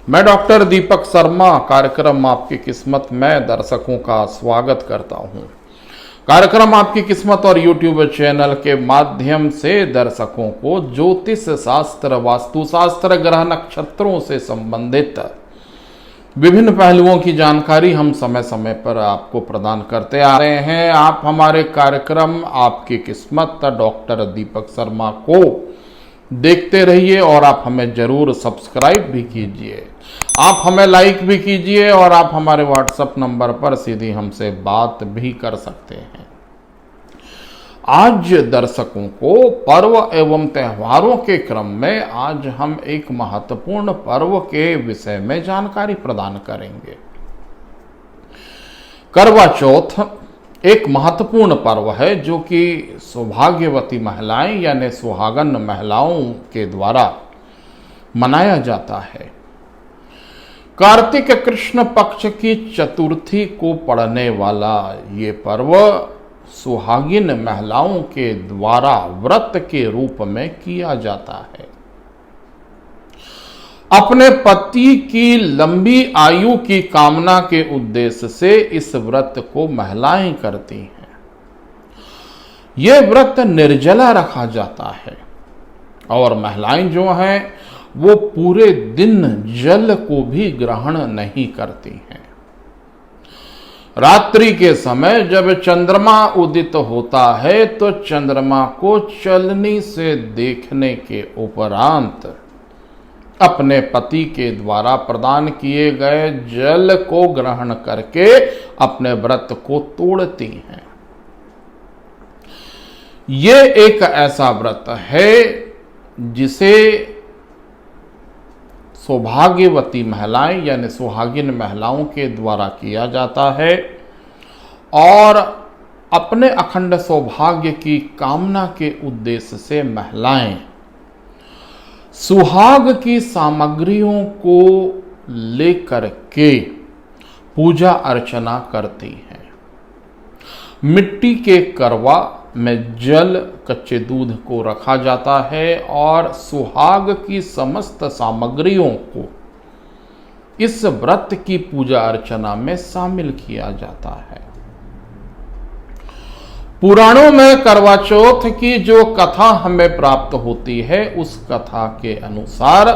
मैं डॉक्टर दीपक शर्मा कार्यक्रम आपकी किस्मत में दर्शकों का स्वागत करता हूं। कार्यक्रम आपकी किस्मत और यूट्यूब चैनल के माध्यम से दर्शकों को ज्योतिष शास्त्र, वास्तुशास्त्र, ग्रह नक्षत्रों से संबंधित विभिन्न पहलुओं की जानकारी हम समय समय पर आपको प्रदान करते आ रहे हैं। आप हमारे कार्यक्रम आपकी किस्मत डॉक्टर दीपक शर्मा को देखते रहिए और आप हमें जरूर सब्सक्राइब भी कीजिए, आप हमें लाइक भी कीजिए और आप हमारे व्हाट्सएप नंबर पर सीधी हमसे बात भी कर सकते हैं। आज दर्शकों को पर्व एवं त्योहारों के क्रम में आज हम एक महत्वपूर्ण पर्व के विषय में जानकारी प्रदान करेंगे। करवा चौथ एक महत्वपूर्ण पर्व है जो कि सौभाग्यवती महिलाएं यानी सुहागन महिलाओं के द्वारा मनाया जाता है। कार्तिक कृष्ण पक्ष की चतुर्थी को पड़ने वाला ये पर्व सुहागिन महिलाओं के द्वारा व्रत के रूप में किया जाता है। अपने पति की लंबी आयु की कामना के उद्देश्य से इस व्रत को महिलाएं करती हैं। यह व्रत निर्जला रखा जाता है और महिलाएं जो हैं वो पूरे दिन जल को भी ग्रहण नहीं करती हैं। रात्रि के समय जब चंद्रमा उदित होता है तो चंद्रमा को चलनी से देखने के उपरांत अपने पति के द्वारा प्रदान किए गए जल को ग्रहण करके अपने व्रत को तोड़ती हैं। ये एक ऐसा व्रत है जिसे सौभाग्यवती महिलाएं यानी सुहागिन महिलाओं के द्वारा किया जाता है और अपने अखंड सौभाग्य की कामना के उद्देश्य से महिलाएं सुहाग की सामग्रियों को लेकर के पूजा अर्चना करती हैं। मिट्टी के करवा में जल, कच्चे दूध को रखा जाता है और सुहाग की समस्त सामग्रियों को इस व्रत की पूजा अर्चना में शामिल किया जाता है। पुराणों में करवा चौथ की जो कथा हमें प्राप्त होती है उस कथा के अनुसार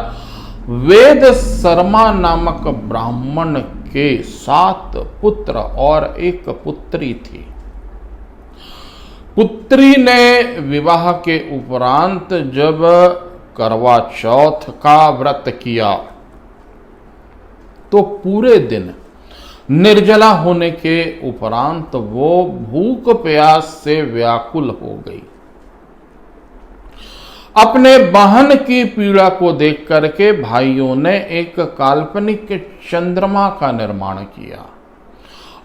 वेद शर्मा नामक ब्राह्मण के 7 पुत्र और एक पुत्री थी। पुत्री ने विवाह के उपरांत जब करवा चौथ का व्रत किया तो पूरे दिन निर्जला होने के उपरांत वो भूख प्यास से व्याकुल हो गई। अपने बहन की पीड़ा को देख करके भाइयों ने एक काल्पनिक चंद्रमा का निर्माण किया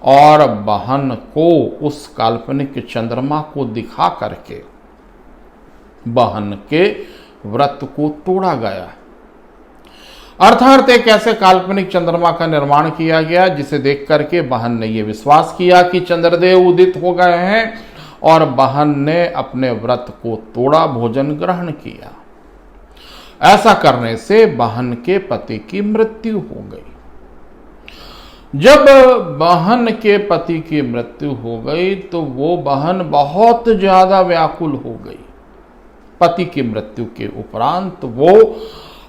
और बहन को उस काल्पनिक चंद्रमा को दिखा करके बहन के व्रत को तोड़ा गया। अर्थात एक ऐसे काल्पनिक चंद्रमा का निर्माण किया गया जिसे देख करके बहन ने यह विश्वास किया कि चंद्रदेव उदित हो गए हैं और बहन ने अपने व्रत को तोड़ा, भोजन ग्रहण किया। ऐसा करने से बहन के पति की मृत्यु हो गई। जब बहन के पति की मृत्यु हो गई तो वो बहन बहुत ज्यादा व्याकुल हो गई। पति की मृत्यु के उपरांत वो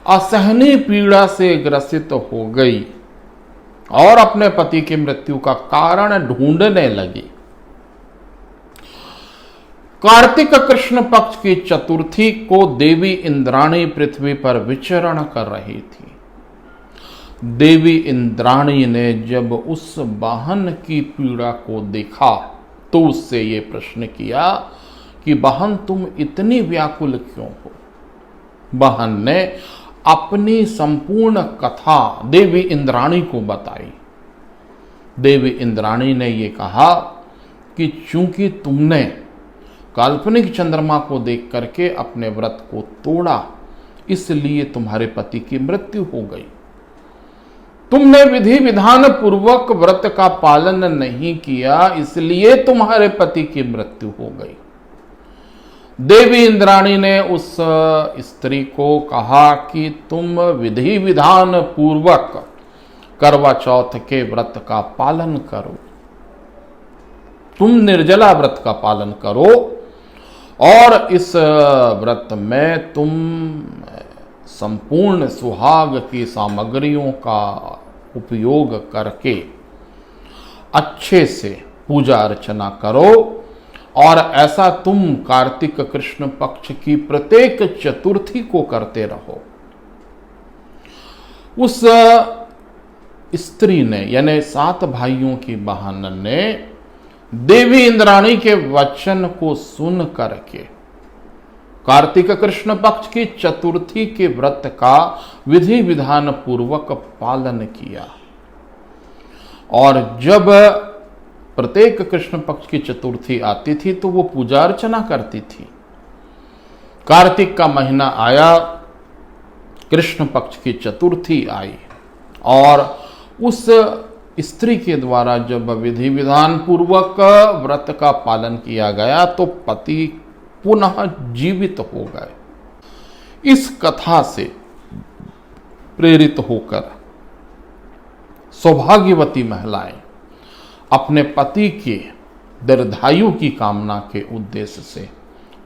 असहनीय पीड़ा से ग्रसित हो गई और अपने पति की मृत्यु का कारण ढूंढने लगी। कार्तिक कृष्ण पक्ष की चतुर्थी को देवी इंद्राणी पृथ्वी पर विचरण कर रही थी। देवी इंद्राणी ने जब उस बहन की पीड़ा को देखा तो उससे ये प्रश्न किया कि बहन तुम इतनी व्याकुल क्यों हो। बहन ने अपनी संपूर्ण कथा देवी इंद्राणी को बताई। देवी इंद्राणी ने यह कहा कि चूंकि तुमने काल्पनिक चंद्रमा को देख करके अपने व्रत को तोड़ा इसलिए तुम्हारे पति की मृत्यु हो गई। तुमने विधि विधान पूर्वक व्रत का पालन नहीं किया इसलिए तुम्हारे पति की मृत्यु हो गई। देवी इंद्राणी ने उस स्त्री को कहा कि तुम विधि विधान पूर्वक करवा चौथ के व्रत का पालन करो, तुम निर्जला व्रत का पालन करो और इस व्रत में तुम संपूर्ण सुहाग की सामग्रियों का उपयोग करके अच्छे से पूजा अर्चना करो और ऐसा तुम कार्तिक कृष्ण पक्ष की प्रत्येक चतुर्थी को करते रहो। उस स्त्री ने यानी 7 भाइयों की बहन ने देवी इंद्राणी के वचन को सुन करके कार्तिक कृष्ण पक्ष की चतुर्थी के व्रत का विधि विधान पूर्वक पालन किया और जब प्रत्येक कृष्ण पक्ष की चतुर्थी आती थी तो वो पूजा अर्चना करती थी। कार्तिक का महीना आया, कृष्ण पक्ष की चतुर्थी आई और उस स्त्री के द्वारा जब विधि विधान पूर्वक व्रत का पालन किया गया तो पति पुनः जीवित हो गए। इस कथा से प्रेरित होकर सौभाग्यवती महिलाएं अपने पति के दीर्घायु की कामना के उद्देश्य से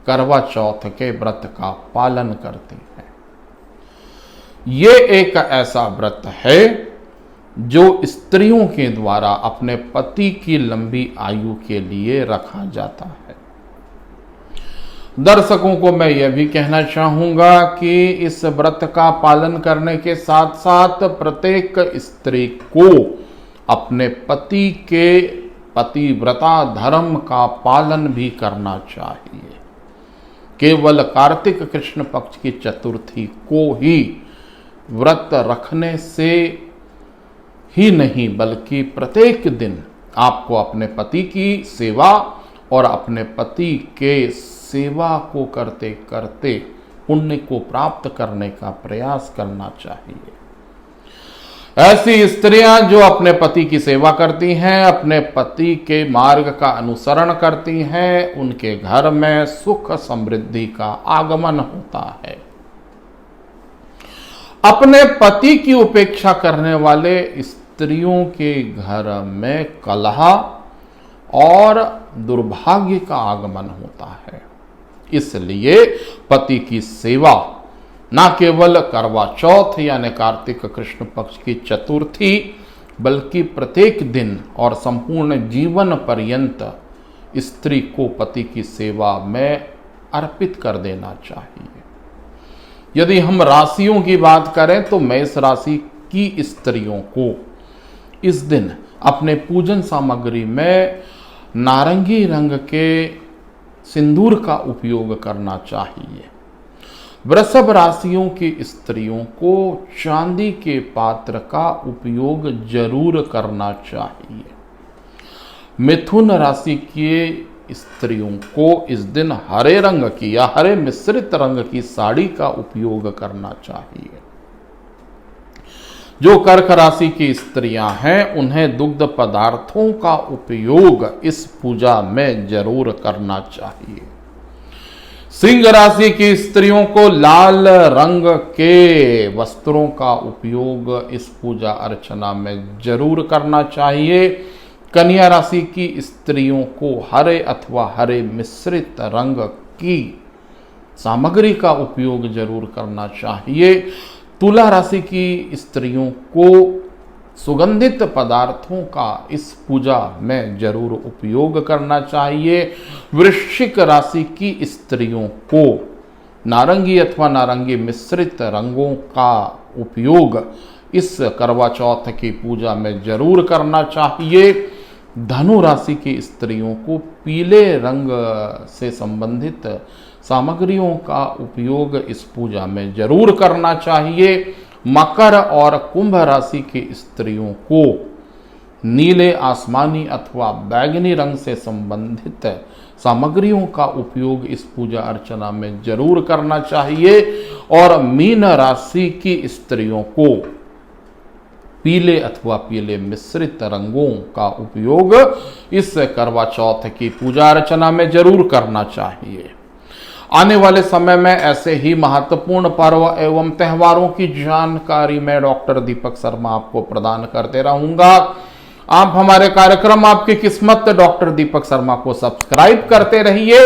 करवा चौथ के व्रत का पालन करती हैं। ये एक ऐसा व्रत है जो स्त्रियों के द्वारा अपने पति की लंबी आयु के लिए रखा जाता है। दर्शकों को मैं यह भी कहना चाहूंगा कि इस व्रत का पालन करने के साथ साथ प्रत्येक स्त्री को अपने पति के पतिव्रता धर्म का पालन भी करना चाहिए। केवल कार्तिक कृष्ण पक्ष की चतुर्थी को ही व्रत रखने से ही नहीं बल्कि प्रत्येक दिन आपको अपने पति की सेवा और अपने पति के सेवा को करते करते पुण्य को प्राप्त करने का प्रयास करना चाहिए। ऐसी स्त्रियां जो अपने पति की सेवा करती हैं, अपने पति के मार्ग का अनुसरण करती हैं, उनके घर में सुख समृद्धि का आगमन होता है। अपने पति की उपेक्षा करने वाले स्त्रियों के घर में कलह और दुर्भाग्य का आगमन होता है। इसलिए पति की सेवा न केवल करवा चौथ यानी कार्तिक कृष्ण पक्ष की चतुर्थी बल्कि प्रत्येक दिन और संपूर्ण जीवन पर्यंत स्त्री को पति की सेवा में अर्पित कर देना चाहिए। यदि हम राशियों की बात करें तो मेष राशि की स्त्रियों को इस दिन अपने पूजन सामग्री में नारंगी रंग के सिंदूर का उपयोग करना चाहिए। वृषभ राशियों की स्त्रियों को चांदी के पात्र का उपयोग जरूर करना चाहिए। मिथुन राशि की स्त्रियों को इस दिन हरे रंग की या हरे मिश्रित रंग की साड़ी का उपयोग करना चाहिए। जो कर्क राशि की स्त्रियां हैं उन्हें दुग्ध पदार्थों का उपयोग इस पूजा में जरूर करना चाहिए। सिंह राशि की स्त्रियों को लाल रंग के वस्त्रों का उपयोग इस पूजा अर्चना में जरूर करना चाहिए। कन्या राशि की स्त्रियों को हरे अथवा हरे मिश्रित रंग की सामग्री का उपयोग जरूर करना चाहिए। तुला राशि की स्त्रियों को सुगंधित पदार्थों का इस पूजा में जरूर उपयोग करना चाहिए। वृश्चिक राशि की स्त्रियों को नारंगी अथवा नारंगी मिश्रित रंगों का उपयोग इस करवा चौथ की पूजा में जरूर करना चाहिए। धनु राशि की स्त्रियों को पीले रंग से संबंधित सामग्रियों का उपयोग इस पूजा में जरूर करना चाहिए। मकर और कुंभ राशि की स्त्रियों को नीले आसमानी अथवा बैंगनी रंग से संबंधित सामग्रियों का उपयोग इस पूजा अर्चना में जरूर करना चाहिए। और मीन राशि की स्त्रियों को पीले अथवा पीले मिश्रित रंगों का उपयोग इस करवा चौथ की पूजा अर्चना में जरूर करना चाहिए। आने वाले समय में ऐसे ही महत्वपूर्ण पर्व एवं त्योहारों की जानकारी मैं डॉक्टर दीपक शर्मा आपको प्रदान करते रहूंगा। आप हमारे कार्यक्रम आपकी किस्मत डॉक्टर दीपक शर्मा को सब्सक्राइब करते रहिए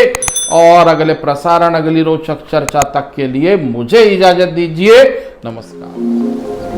और अगले प्रसारण, अगली रोचक चर्चा तक के लिए मुझे इजाजत दीजिए। नमस्कार।